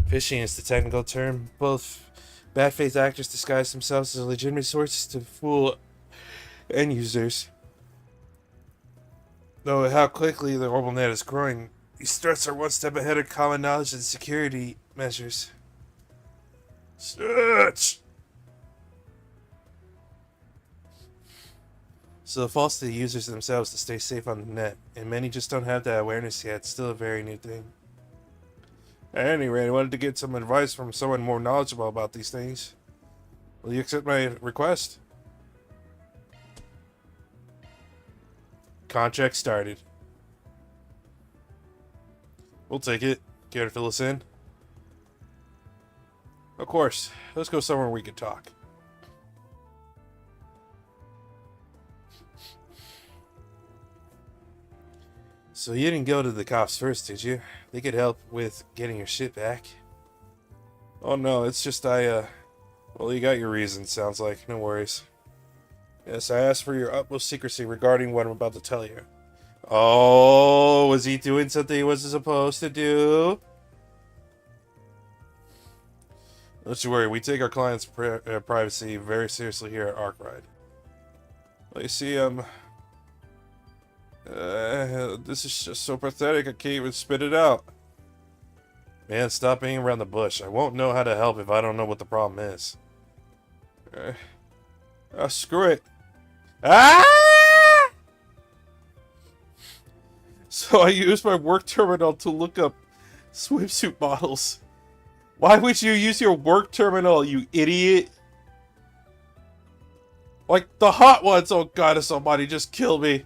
Phishing is the technical term. Both bad faith actors disguise themselves as legitimate sources to fool end users. Though how quickly the orbital net is growing, these threats are one step ahead of common knowledge and security measures. Such! So it falls to the users themselves to stay safe on the net, and many just don't have that awareness yet. It's still a very new thing. At any rate, I wanted to get some advice from someone more knowledgeable about these things. Will you accept my request? Contract started. We'll take it. Care to fill us in? Of course. Let's go somewhere we can talk. So you didn't go to the cops first, did you? They could help with getting your shit back. Oh no, it's just well, you got your reasons, sounds like. No worries. Yes, I asked for your utmost secrecy regarding what I'm about to tell you. Oh, was he doing something he wasn't supposed to do? Don't you worry, we take our clients' privacy very seriously here at Arkwright. Well, you see, this is just so pathetic, I can't even spit it out. Man, stop being around the bush. I won't know how to help if I don't know what the problem is. Screw it. Ah! So I used my work terminal to look up swimsuit models. Why would you use your work terminal, you idiot? Like the hot ones. Oh god, if somebody just kill me.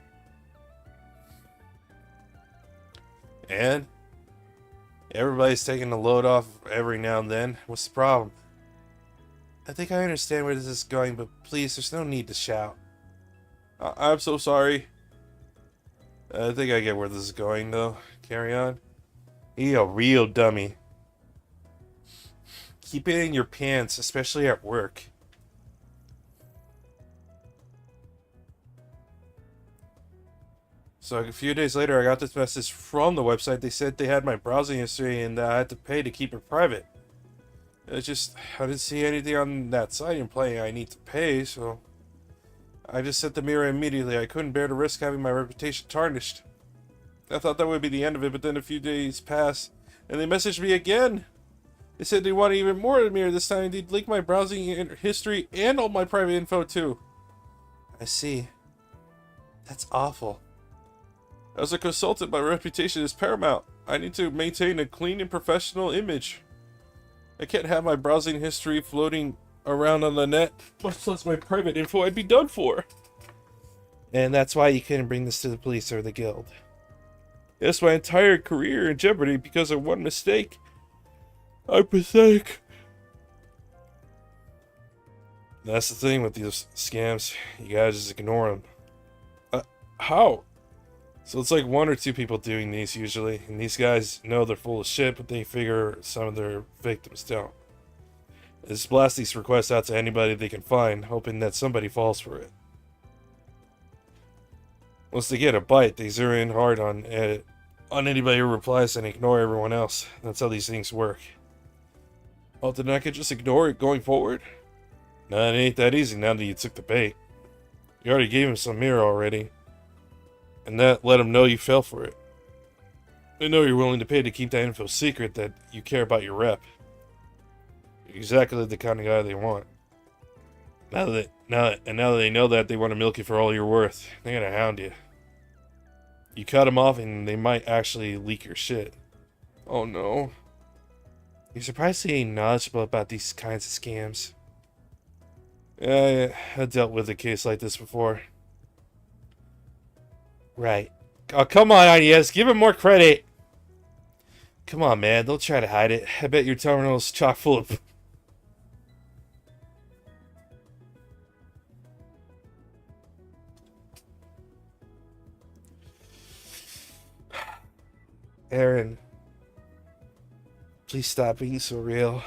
And everybody's taking the load off every now and then. What's the problem? I think I understand where this is going, but please, there's no need to shout. I'm so sorry. I think I get where this is going, though. Carry on. You're a real dummy. Keep it in your pants, especially at work. So a few days later, I got this message from the website. They said they had my browsing history and that I had to pay to keep it private. It's just, I didn't see anything on that site implying I need to pay, so I just sent the mirror immediately. I couldn't bear to risk having my reputation tarnished. I thought that would be the end of it, but then a few days passed, and they messaged me again. They said they wanted even more of the mirror. This time they'd leak my browsing history and all my private info too. I see. That's awful. As a consultant, my reputation is paramount. I need to maintain a clean and professional image. I can't have my browsing history floating around on the net, much less my private info. I'd be done for. And that's why you couldn't bring this to the police or the guild. Yes, my entire career in jeopardy because of one mistake. I'm pathetic. That's the thing with these scams. You gotta just ignore them. How? So it's like one or two people doing these usually, and these guys know they're full of shit, but they figure some of their victims don't. They just blast these requests out to anybody they can find, hoping that somebody falls for it. Once they get a bite, they zero in hard on anybody who replies and ignore everyone else. That's how these things work. Oh, then I could just ignore it going forward? Nah, it ain't that easy now that you took the bait. You already gave him some mirror already. And that let them know you fell for it. They know you're willing to pay to keep that info secret, that you care about your rep. You're exactly the kind of guy they want. Now that they know that, they want to milk you for all you're worth. They're gonna hound you. You cut them off and they might actually leak your shit. Oh no. You're surprisingly knowledgeable about these kinds of scams. Yeah, I've dealt with a case like this before. Right. Oh, come on, IDS. Give him more credit. Come on, man. Don't try to hide it. I bet your terminal's chock full of... Aaron. Please stop being so real.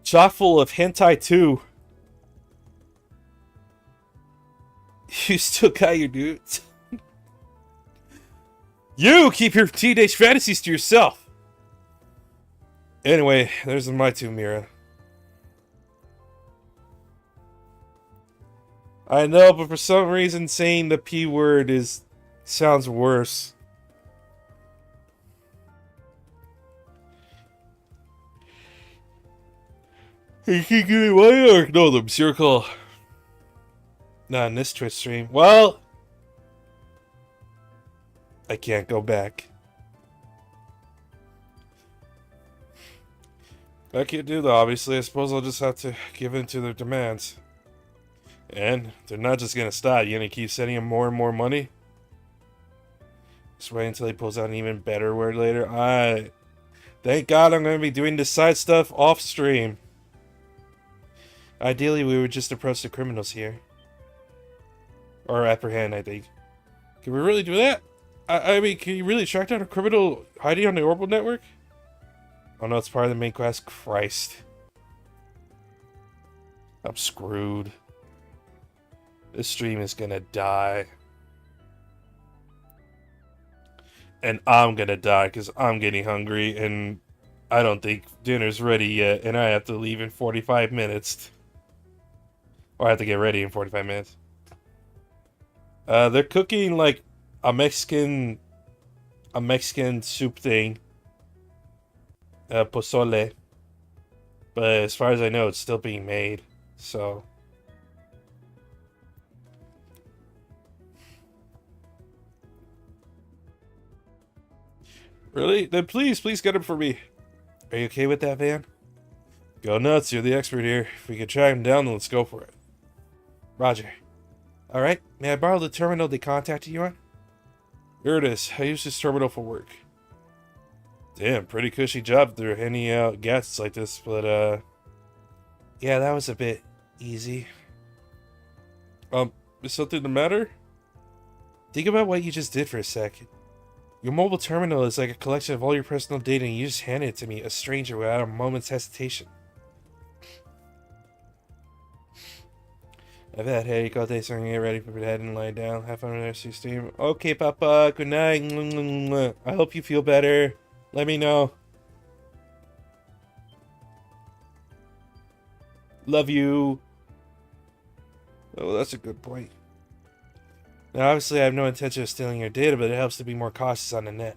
Chock full of hentai too. You still got your dudes. You keep your teenage fantasies to yourself. Anyway, there's my two, Mira. I know, but for some reason saying the P word sounds worse. Hey, can you give me my or no them? It's your call. Not in this Twitch stream. Well, I can't go back. I can't do that, obviously. I suppose I'll just have to give in to their demands. And they're not just gonna stop. You're gonna keep sending them more and more money? Just wait until he pulls out an even better word later. Thank God I'm gonna be doing this side stuff off stream. Ideally, we would just approach the criminals here. Or apprehend, I think. Can we really do that? I mean, can you really track down a criminal hiding on the orbital network? Oh no, it's part of the main quest. Christ. I'm screwed. This stream is gonna die. And I'm gonna die because I'm getting hungry and I don't think dinner's ready yet and I have to leave in 45 minutes. Or I have to get ready in 45 minutes. They're cooking like a Mexican soup thing. Pozole. But as far as I know, it's still being made. So. Really? Then please get him for me. Are you okay with that, Van? Go nuts, you're the expert here. If we can track him down, then let's go for it. Roger. Alright, may I borrow the terminal they contacted you on? Here it is. I use this terminal for work. Damn, pretty cushy job they're handing out gadgets like this, but yeah, that was a bit easy. Is something the matter? Think about what you just did for a second. Your mobile terminal is like a collection of all your personal data and you just handed it to me, a stranger, without a moment's hesitation. I've had a headache all day, so I'm gonna get ready for bed and lie down. Have fun with the rest of your stream. Okay, Papa, good night. I hope you feel better. Let me know. Love you. Oh, that's a good point. Now, obviously, I have no intention of stealing your data, but it helps to be more cautious on the net.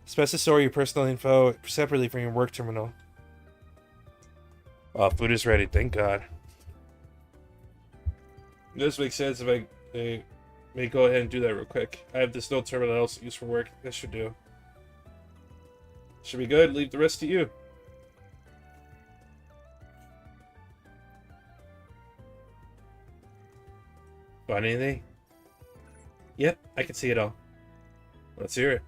It's best to store your personal info separately from your work terminal. Oh, food is ready, thank God. This makes sense if I may go ahead and do that real quick. I have this no terminal I also use for work. This should do. Should be good. Leave the rest to you. Find anything? Yep, I can see it all. Let's hear it.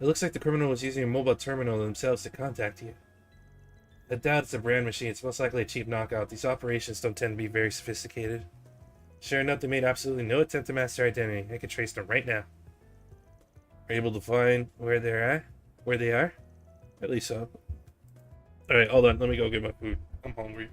It looks like the criminal was using a mobile terminal themselves to contact you. I doubt it's a brand machine. It's most likely a cheap knockout. These operations don't tend to be very sophisticated. Sure enough, they made absolutely no attempt to mask their identity. I can trace them right now. Are you able to find where they're at? Where they are? At least so. Alright, hold on. Let me go get my food. I'm hungry.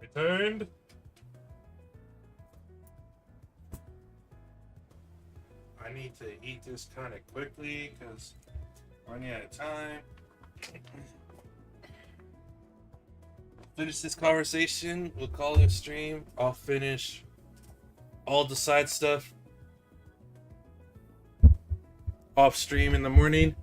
Returned. I need to eat this kind of quickly because I'm running out of time. Finish this conversation. We'll call it a stream. I'll finish all the side stuff off stream in the morning.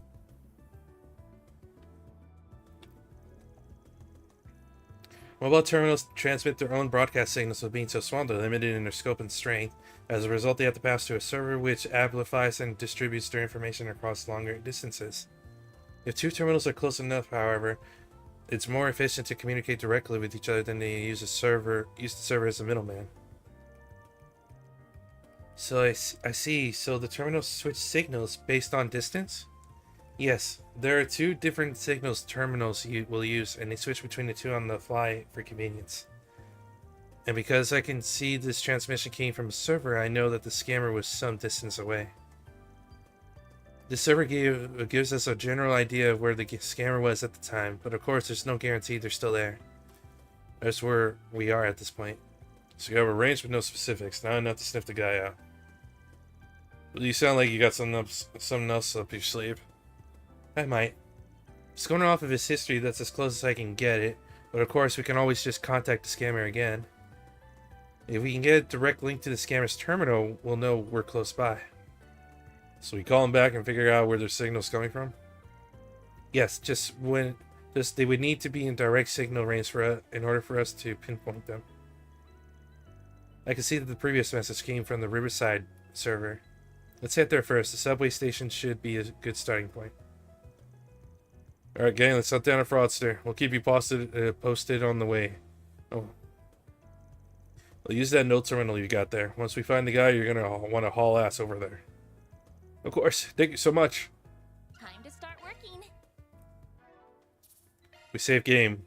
Mobile terminals transmit their own broadcast signals, but being so small, they're limited in their scope and strength. As a result, they have to pass to a server which amplifies and distributes their information across longer distances. If two terminals are close enough, however, it's more efficient to communicate directly with each other than to use the server as a middleman. So I see. So the terminals switch signals based on distance? Yes, there are two different signals terminals you will use, and they switch between the two on the fly for convenience. And because I can see this transmission came from a server, I know that the scammer was some distance away. The server gives us a general idea of where the scammer was at the time, but of course there's no guarantee they're still there. That's where we are at this point. So you have a range with no specifics, not enough to sniff the guy out. Well, you sound like you got something else up your sleeve. I might. Just going off of his history, that's as close as I can get it, but of course we can always just contact the scammer again. If we can get a direct link to the scammer's terminal, we'll know we're close by. So we call them back and figure out where their signal's coming from? Yes, they would need to be in direct signal range in order for us to pinpoint them. I can see that the previous message came from the Riverside server. Let's head there first. The subway station should be a good starting point. Alright gang, let's hunt down a fraudster. We'll keep you posted on the way. Oh. We'll use that no terminal you got there. Once we find the guy, you're gonna want to haul ass over there. Of course. Thank you so much. Time to start working. We save game.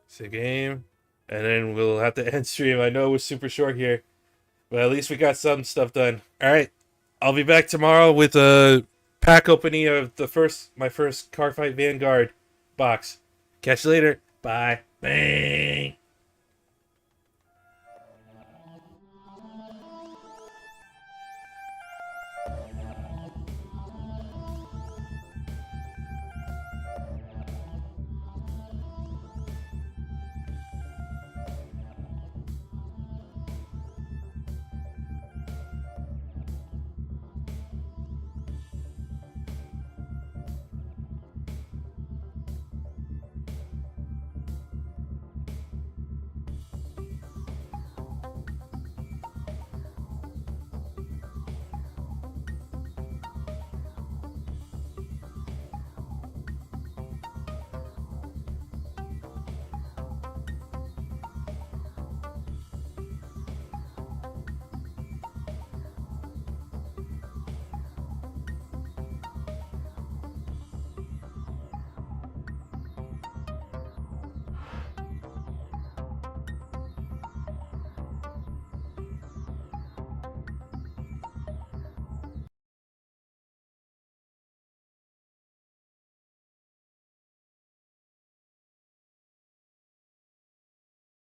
Save game. And then we'll have to end stream. I know it was super short here, but at least we got some stuff done. Alright. I'll be back tomorrow with a pack opening of my first Car Fight Vanguard box. Catch you later. Bye. Bang.